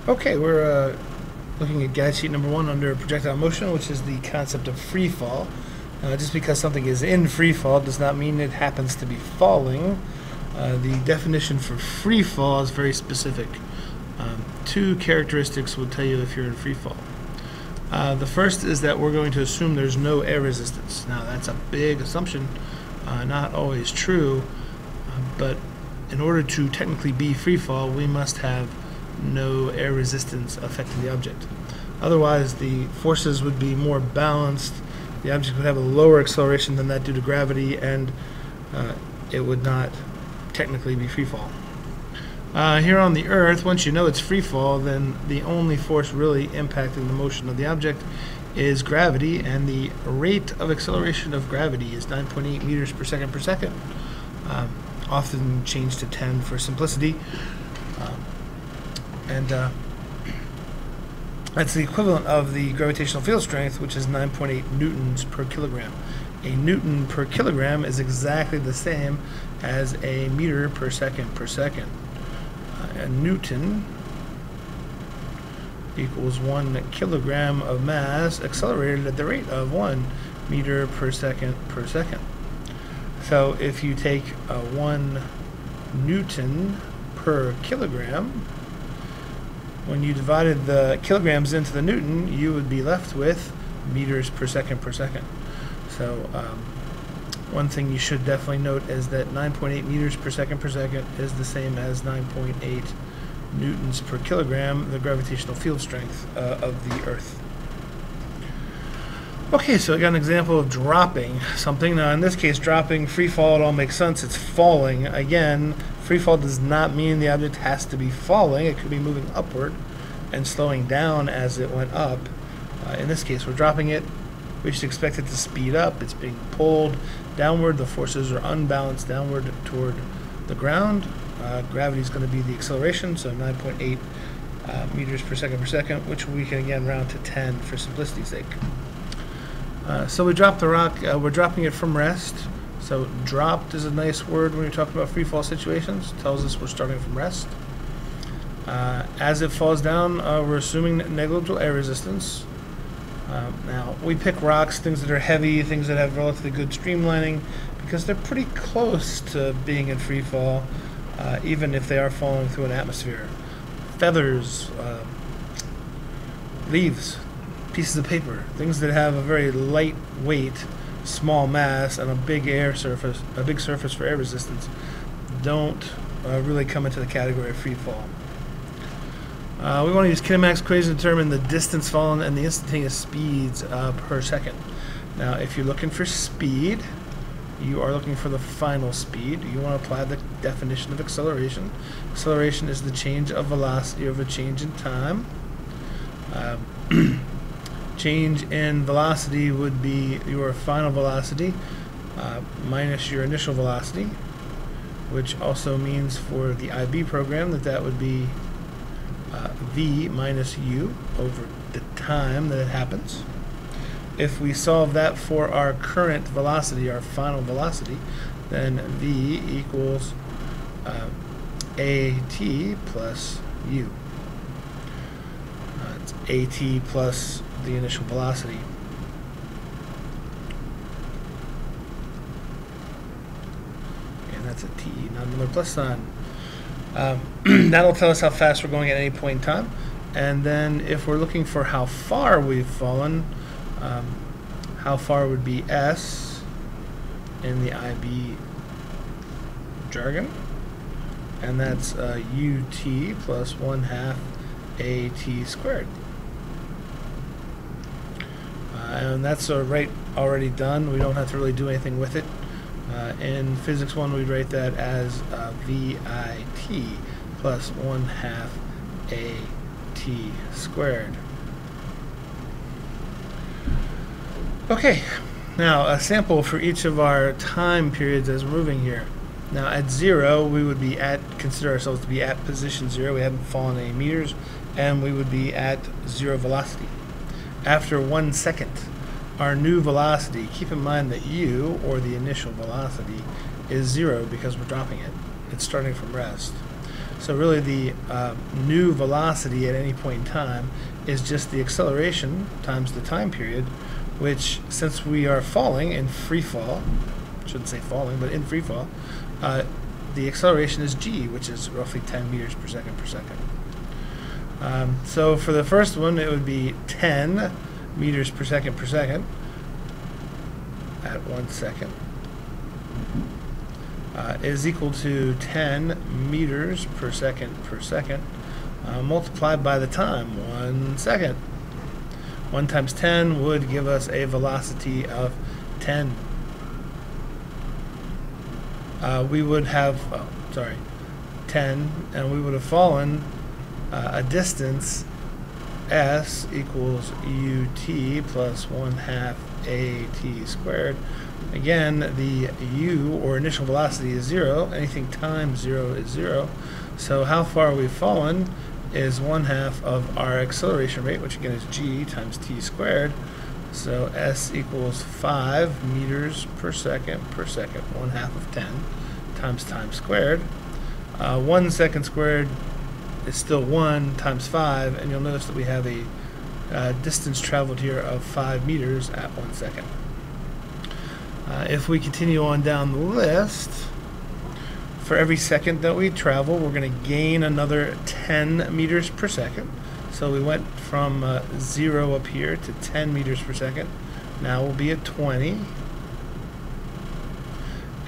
Okay, we're looking at guide sheet number 1 under projectile motion, which is the concept of free fall. Just because something is in free fall does not mean it happens to be falling. The definition for free fall is very specific. Two characteristics will tell you if you're in free fall. The first is that we're going to assume there's no air resistance. Now that's a big assumption, not always true, but in order to technically be free fall, we must have no air resistance affecting the object. Otherwise, the forces would be more balanced, the object would have a lower acceleration than that due to gravity, and it would not technically be free fall. Here on the Earth, once you know it's free fall, then the only force really impacting the motion of the object is gravity, and the rate of acceleration of gravity is 9.8 meters per second per second. Often changed to 10 for simplicity. That's the equivalent of the gravitational field strength, which is 9.8 newtons per kilogram. A newton per kilogram is exactly the same as a meter per second per second. A newton equals 1 kilogram of mass accelerated at the rate of 1 meter per second per second. So if you take 1 newton per kilogram, when you divided the kilograms into the newton, you would be left with meters per second per second. So one thing you should definitely note is that 9.8 meters per second is the same as 9.8 newtons per kilogram, the gravitational field strength of the Earth. Okay, so I got an example of dropping something. Now in this case, dropping, free fall, it all makes sense. It's falling. Again, free fall does not mean the object has to be falling. It could be moving upward and slowing down as it went up. In this case, we're dropping it. We should expect it to speed up. It's being pulled downward. The forces are unbalanced downward toward the ground. Gravity is going to be the acceleration, so 9.8 meters per second, which we can again round to 10 for simplicity's sake. So we drop the rock. We're dropping it from rest. So dropped is a nice word when you're talking about free fall situations. It tells us we're starting from rest. As it falls down, we're assuming negligible air resistance. Now, we pick rocks, things that are heavy, things that have relatively good streamlining, because they're pretty close to being in free fall, even if they are falling through an atmosphere. Feathers, leaves, pieces of paper, things that have a very lightweight, small mass and a big surface for air resistance, don't really come into the category of free fall. We want to use kinematics equation to determine the distance fallen and the instantaneous speeds per second. Now, if you're looking for speed, you are looking for the final speed. You want to apply the definition of acceleration. Acceleration is the change of velocity over change in time. Change in velocity would be your final velocity minus your initial velocity, which also means for the IB program that would be v minus u over the time that it happens. If we solve that for our current velocity, our final velocity, then v equals at plus u. It's at plus the initial velocity. And that's a t, not another plus sign. That'll tell us how fast we're going at any point in time. And then if we're looking for how far we've fallen, how far would be s in the IB jargon. And that's ut plus 1/2 at squared. And that's already done. We don't have to really do anything with it. In Physics 1, we'd write that as VIT plus 1/2 AT squared. Okay, now a sample for each of our time periods as we're moving here. Now at 0, we would be consider ourselves to be at position 0. We haven't fallen any meters, and we would be at 0 velocity. After 1 second, our new velocity, keep in mind that u, or the initial velocity, is 0 because we're dropping it. It's starting from rest. So really the new velocity at any point in time is just the acceleration times the time period, which, since we are falling in free fall, shouldn't say falling, but in free fall, the acceleration is g, which is roughly 10 meters per second per second. So for the first one, it would be 10 meters per second at 1 second is equal to 10 meters per second multiplied by the time, 1 second. 1 times 10 would give us a velocity of 10. We would have, 10, and we would have fallen a distance s equals ut plus 1/2 at squared. Again, the u, or initial velocity, is 0. Anything times 0 is 0. So how far we've fallen is 1/2 of our acceleration rate, which again is g times t squared. So s equals 5 meters per second, 1/2 of 10 times time squared. 1 second squared is still 1 times 5, and you'll notice that we have a distance traveled here of 5 meters at 1 second. If we continue on down the list, for every second that we travel, we're going to gain another 10 meters per second. So we went from 0 up here to 10 meters per second. Now we'll be at 20.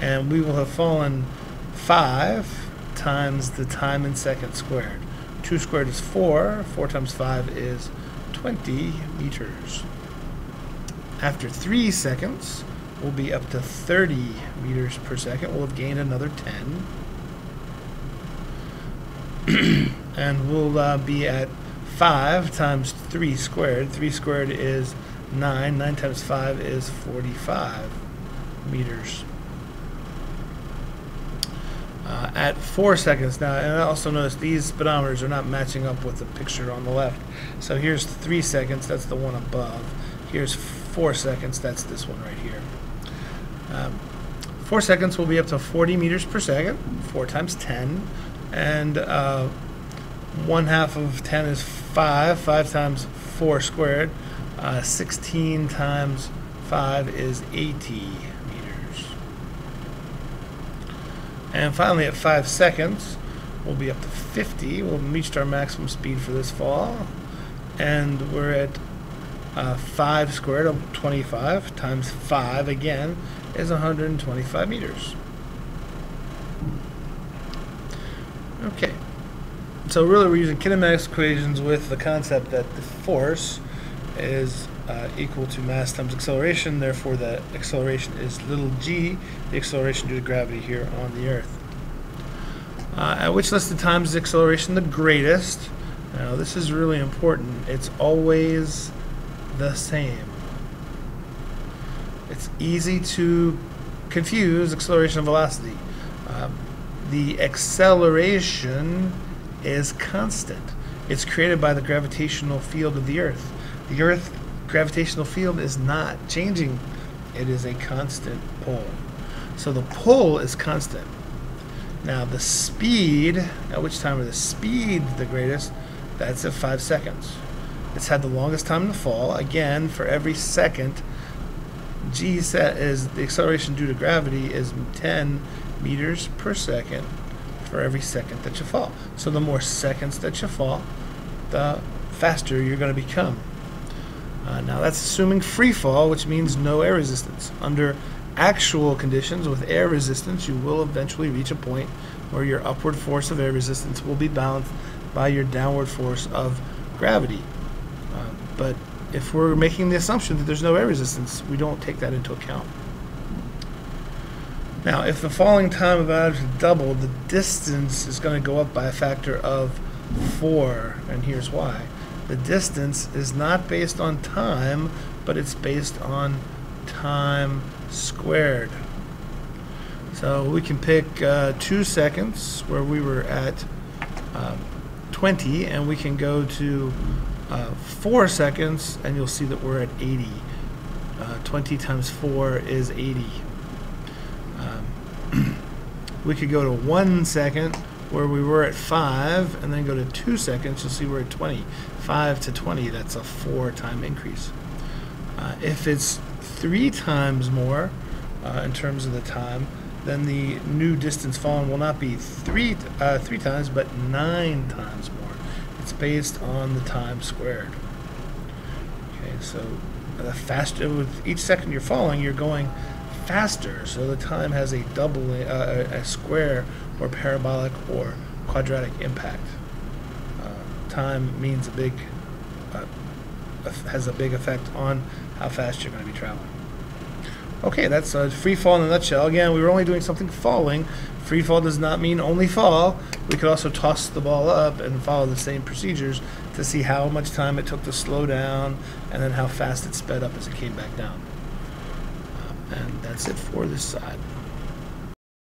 And we will have fallen 5 times the time in seconds squared. 2 squared is 4. 4 times 5 is 20 meters. After 3 seconds, we'll be up to 30 meters per second. We'll have gained another 10. And we'll be at 5 times 3 squared. 3 squared is 9. 9 times 5 is 45 meters. At 4 seconds now, and I also notice these speedometers are not matching up with the picture on the left. So here's 3 seconds, that's the one above. Here's 4 seconds, that's this one right here. 4 seconds will be up to 40 meters per second, 4 times 10, and 1/2 of 10 is 5. 5 times 4 squared, 16 times 5 is 80 meters. And finally, at 5 seconds, we'll be up to 50. We'll have reached our maximum speed for this fall, and we're at 5 squared, 25, times 5 again is 125 meters. Okay, so really we're using kinematics equations with the concept that the force is equal to mass times acceleration. Therefore, the acceleration is little g, the acceleration due to gravity here on the Earth. At which listed times is acceleration the greatest? Now, this is really important. It's always the same. It's easy to confuse acceleration and velocity. The acceleration is constant. It's created by the gravitational field of the Earth. The Earth gravitational field is not changing. It is a constant pull. So the pull is constant. Now the speed, at which time are the speed the greatest? That's at 5 seconds. It's had the longest time to fall. Again, for every second, g set is the acceleration due to gravity is 10 meters per second for every second that you fall. So the more seconds that you fall, the faster you're going to become. Now that's assuming free fall, which means no air resistance. Under actual conditions with air resistance, you will eventually reach a point where your upward force of air resistance will be balanced by your downward force of gravity. But if we're making the assumption that there's no air resistance, we don't take that into account. Now, if the falling time of object doubled, the distance is going to go up by a factor of 4, and here's why. The distance is not based on time, but it's based on time squared. So we can pick 2 seconds where we were at 20, and we can go to 4 seconds, and you'll see that we're at 80. 20 times 4 is 80. We could go to 1 second, where we were at 5 and then go to 2 seconds, you'll see we're at 20. 5 to 20, that's a 4-time increase. If it's 3 times more in terms of the time, then the new distance fallen will not be three times, but 9 times more. It's based on the time squared. Okay, so the faster with each second you're falling, you're going faster. So the time has a a square or parabolic or quadratic impact. Time means has a big effect on how fast you're going to be traveling. Okay, that's free fall in a nutshell. Again, we were only doing something falling. Free fall does not mean only fall. We could also toss the ball up and follow the same procedures to see how much time it took to slow down and then how fast it sped up as it came back down. And that's it for this side.